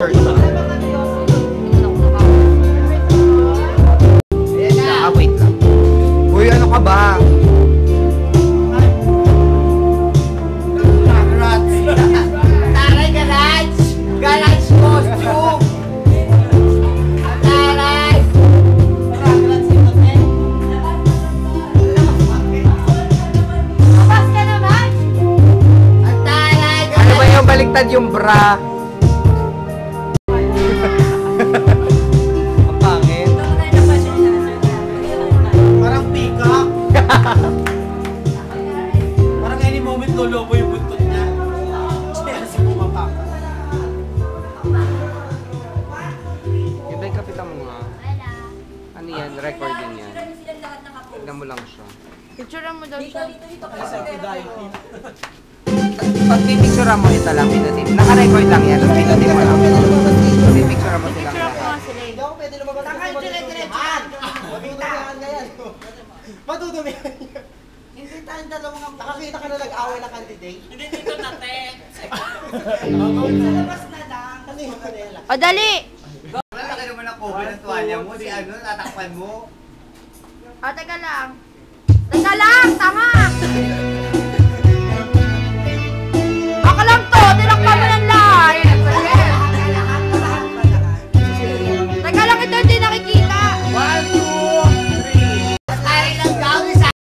Wait lang. Uy, ano ka ba? Taray, garage! Garage costume! Taray! Abas ka naman! Taray! Ano ba yung baliktad yung bra? Ang pangit. Parang peacock. Parang any moment lolobo yung buntot niya. Kasi pumapaka. Iba yung kapitan mo nga. Ano yan? Recording yan. Tignan mo lang siya. Picturean mo daw siya. Pag pipicturean mo, ito lang pinutin. Naka-record lang yan. Tapos pinutin mo lang. Pipicturean mo silang Picturean ko nga lahat. sila eh. Hindi ako pwede lumabas kasi matutumihan. Matutumihan nga yan. Matutumihan yan. Hindi tayong dalawang ang... Nakakita ka na nag-away na candidate? Hindi dito na, te. Sa labas na lang. Ano yung kanila? O dali! Wala laki naman ang cover ng tuwalya mo. Di ano, tatakpan mo. O teka lang. Teka lang! Tama!